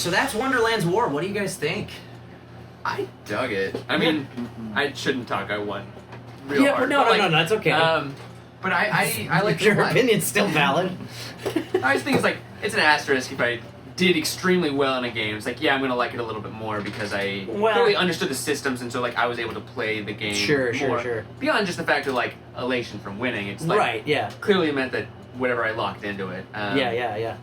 So that's Wonderland's War. What do you guys think? I dug it. I mean, I shouldn't talk. I won real hard. No, that's okay. But I like your opinion's still valid. I just think it's like it's an asterisk if I did extremely well in a game. It's like, yeah, I'm gonna like it a little bit more because I really understood the systems, and so like I was able to play the game more. Beyond just the fact of like elation from winning, it's like clearly meant that whatever I locked into it. Yeah.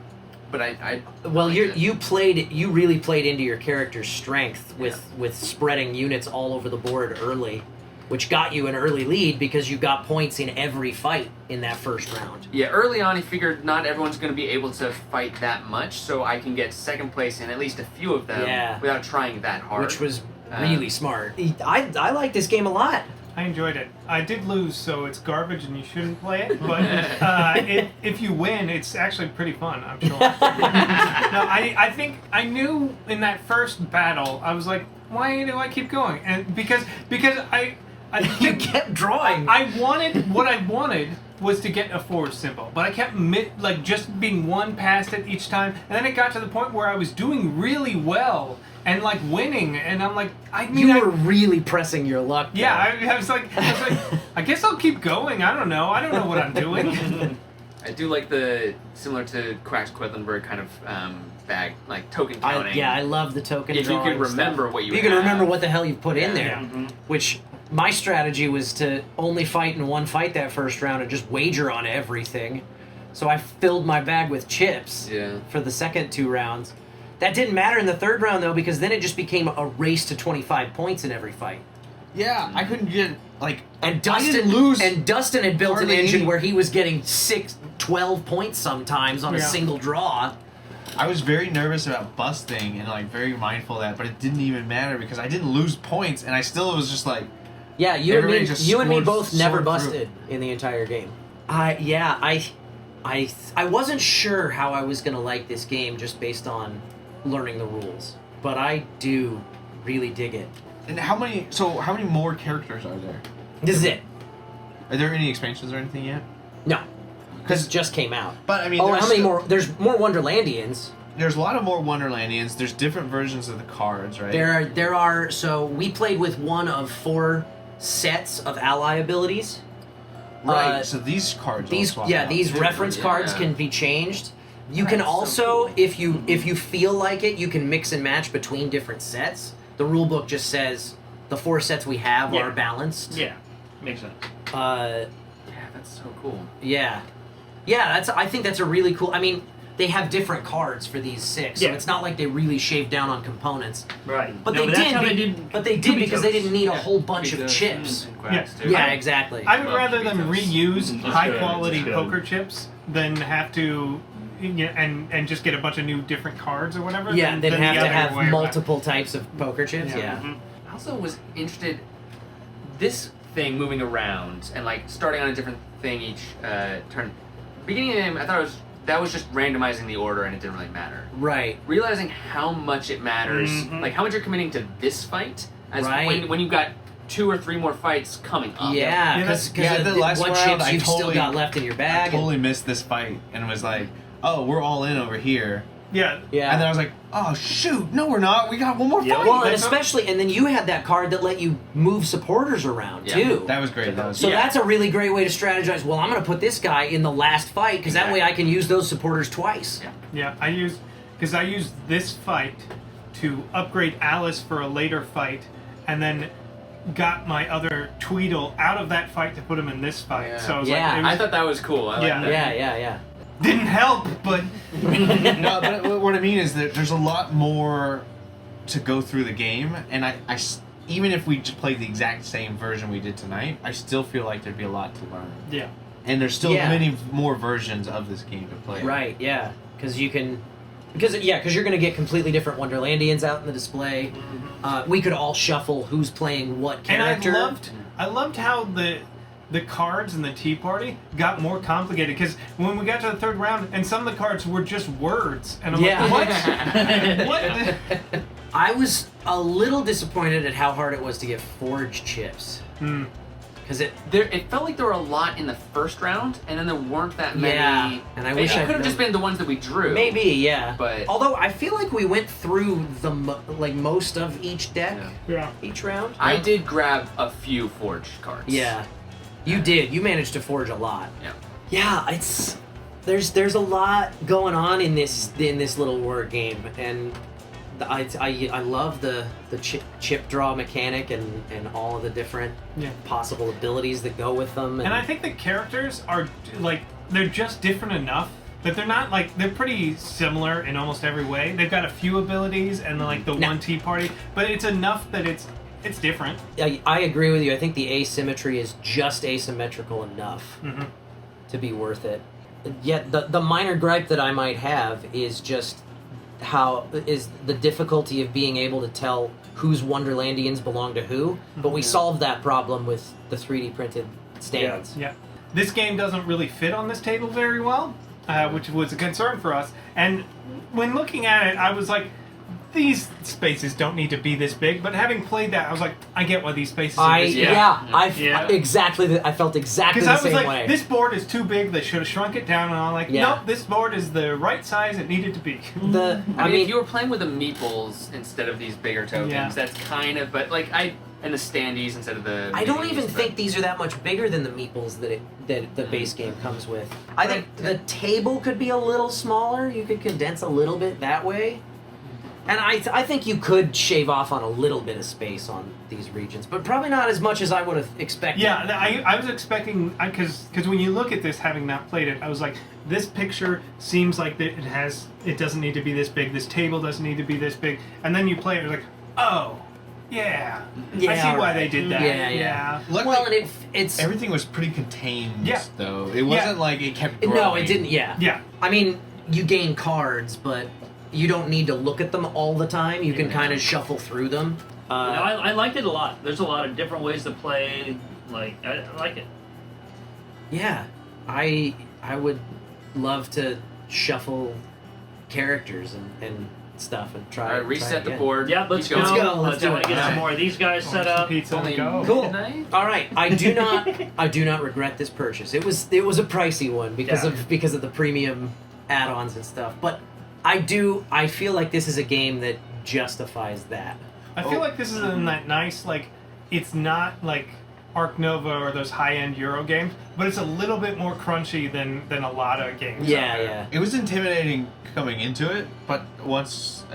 But I you really played into your character's strength with spreading units all over the board early, which got you an early lead because you got points in every fight in that first round. Yeah, early on, I figured not everyone's going to be able to fight that much, so I can get second place in at least a few of them without trying that hard. Which was really smart. I like this game a lot. I enjoyed it. I did lose, so it's garbage and you shouldn't play it, but if you win, it's actually pretty fun, I'm sure. No, I think I knew in that first battle, I was like, why do I keep going? And because I you kept drawing. What I wanted was to get a forward symbol, but I kept just being one past it each time, and then it got to the point where I was doing really well and like winning, and I'm like, you were really pressing your luck. Yeah, I was like, I guess I'll keep going. I don't know what I'm doing. I do like the similar to Quack's Quedlinburg kind of bag, like token counting. I love the token. If you can remember what you can remember what the hell you've put in there, which. My strategy was to only fight in one fight that first round and just wager on everything. So I filled my bag with chips for the second 2 rounds. That didn't matter in the third round, though, because then it just became a race to 25 points in every fight. Yeah, I couldn't get, And Dustin had built an engine where he was getting 12 points sometimes on a single draw. I was very nervous about busting and, very mindful of that, but it didn't even matter because I didn't lose points, and I still was just like... Yeah, you and me both never busted in the entire game. I wasn't sure how I was going to like this game just based on learning the rules, but I do really dig it. And how many more characters are there? This is it. Are there any expansions or anything yet? No. Because it just came out. But I mean, how many more? There's more Wonderlandians. There's a lot of more Wonderlandians. There's different versions of the cards, right? There are. So we played with one of 4 sets of ally abilities. Right. So these cards. These reference cards can be changed. You can also, if you feel like it, you can mix and match between different sets. The rule book just says the 4 sets we have are balanced. Yeah, makes sense. That's so cool. Yeah, I think that's a really cool. I mean, they have different cards for these 6, so it's not like they really shaved down on components. Right. But they did because they didn't need a whole bunch of chips. Yeah, exactly. I would rather them reuse high-quality poker chips than have to... and just get a bunch of new different cards or whatever. Yeah, they'd have to have multiple types of poker chips. Yeah. I also was interested. This thing moving around and starting on a different thing each turn. Beginning of the game, I thought that was just randomizing the order and it didn't really matter. Right. Realizing how much it matters, how much you're committing to this fight, as when you've got 2 or 3 more fights coming up. Yeah, because the last what round, chips you've still got left in your bag. I totally missed this fight and was like, oh, we're all in over here. Yeah. And then I was like, oh, shoot, no, we're not. We got one more fight. Well, and then you had that card that let you move supporters around, too. That was great. So that's a really great way to strategize. Well, I'm going to put this guy in the last fight, because that way I can use those supporters twice. Yeah, I used this fight to upgrade Alice for a later fight, and then got my other Tweedle out of that fight to put him in this fight. Yeah. So I was I thought that was cool. I liked that. Yeah. Didn't help, but... No, but what I mean is that there's a lot more to go through the game, and I even if we just played the exact same version we did tonight, I still feel like there'd be a lot to learn. Yeah. And there's still many more versions of this game to play. Right, yeah. Because you're going to get completely different Wonderlandians out in the display. We could all shuffle who's playing what character. And I loved how the cards in the Tea Party got more complicated, because when we got to the third round, and some of the cards were just words, and I'm like, what? I was a little disappointed at how hard it was to get forge chips. because it felt like there were a lot in the first round, and then there weren't that many. Yeah, and I wish it could have just been the ones that we drew. Maybe, yeah. But although I feel like we went through most of each deck, each round. I did grab a few forged cards. Yeah, you did. You managed to forge a lot. Yeah. Yeah, it's there's a lot going on in this little word game, and I love the chip draw mechanic and all of the different possible abilities that go with them. And I think the characters are like they're just different enough that they're not like they're pretty similar in almost every way. They've got a few abilities and like the one tea party, but it's enough that it's different. I agree with you. I think the asymmetry is just asymmetrical enough to be worth it. Yet the minor gripe that I might have is just is the difficulty of being able to tell whose Wonderlandians belong to who, but we solved that problem with the 3D printed stands. Yeah. This game doesn't really fit on this table very well, which was a concern for us. And when looking at it, I was like, these spaces don't need to be this big, but having played that, I was like, I get why these spaces are this big. I felt exactly the same way. Because I was like, this board is too big, they should have shrunk it down, and I'm like, nope, this board is the right size it needed to be. I mean, if you were playing with the meeples instead of these bigger tokens, that's kind of, but like, and the standees instead of the I don't even think these are that much bigger than the meeples that the base game comes with. I think the table could be a little smaller, you could condense a little bit that way. And I think you could shave off on a little bit of space on these regions, but probably not as much as I would have expected. Yeah, I was expecting, because when you look at this, having not played it, I was like, this picture seems like it doesn't need to be this big, this table doesn't need to be this big, and then you play it, you're like, oh, yeah, I see why they did that. Yeah. Well, and it's everything was pretty contained, though. It wasn't like it kept growing. No, it didn't, Yeah. I mean, you gain cards, but you don't need to look at them all the time. You can kind of shuffle through them. I liked it a lot. There's a lot of different ways to play. Like, I like it. Yeah. I would love to shuffle characters and stuff and try. All right, reset the board. Yeah, let's go. Let's do it. Get some more of these guys set up. Cool. All right. I do not regret this purchase. It was a pricey one because of the premium add-ons and stuff. But I feel like this is a game that justifies that. I feel like this is in that nice, like, it's not like Arc Nova or those high-end Euro games, but it's a little bit more crunchy than a lot of games. Yeah. It was intimidating coming into it, but once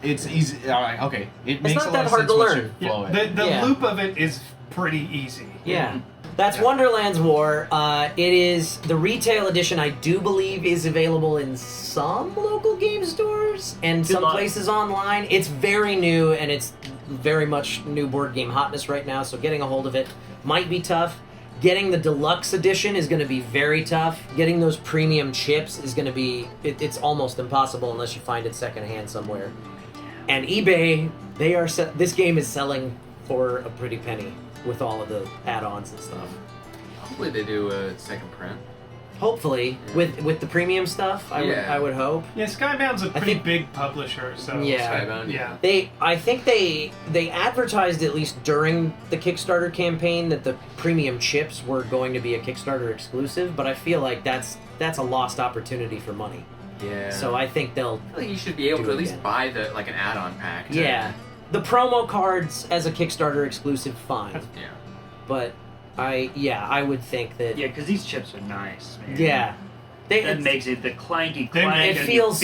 it's easy. All right, okay, it makes a lot of sense to learn. The loop of it is pretty easy. Yeah. That's Wonderland's War. It is the retail edition. I do believe is available in some local game stores and some places online. It's very new and it's very much new board game hotness right now. So getting a hold of it might be tough. Getting the deluxe edition is going to be very tough. Getting those premium chips is going to be it's almost impossible unless you find it secondhand somewhere. And eBay, this game is selling for a pretty penny with all of the add-ons and stuff. Hopefully they do a second print. Hopefully, with the premium stuff, I would hope. Yeah, Skybound's a pretty big publisher, so Skybound, I think they advertised at least during the Kickstarter campaign that the premium chips were going to be a Kickstarter exclusive, but I feel like that's a lost opportunity for money. Yeah. So I think I feel like you should be able to at least buy an add-on pack. Yeah. The promo cards as a Kickstarter exclusive, fine. Yeah. But I would think that. Yeah, because these chips are nice, man. Yeah. That makes it the clanky clank. It feels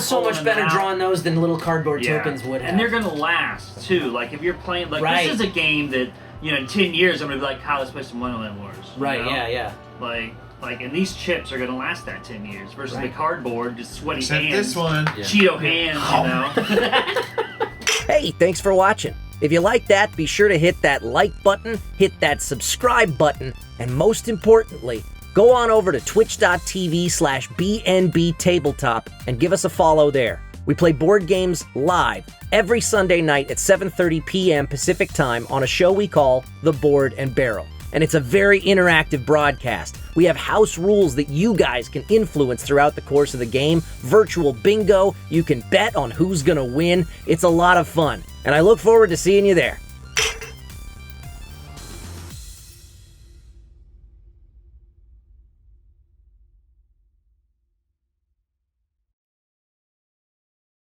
so much better drawing those than little cardboard tokens would have. And they're gonna last too. Like if you're playing, this is a game that in 10 years I'm gonna be like, how let's play some Wonderland Wars. Right. Yeah. Like, and these chips are gonna last that 10 years versus the cardboard, just sweaty Except hands. this one, Cheeto hands, Hey, thanks for watching. If you like that, be sure to hit that like button, hit that subscribe button, and most importantly, go on over to twitch.tv/BnBTabletop and give us a follow there. We play board games live every Sunday night at 7:30 p.m. Pacific Time on a show we call The Board and Barrel. And it's a very interactive broadcast. We have house rules that you guys can influence throughout the course of the game, virtual bingo, you can bet on who's gonna win. It's a lot of fun, and I look forward to seeing you there.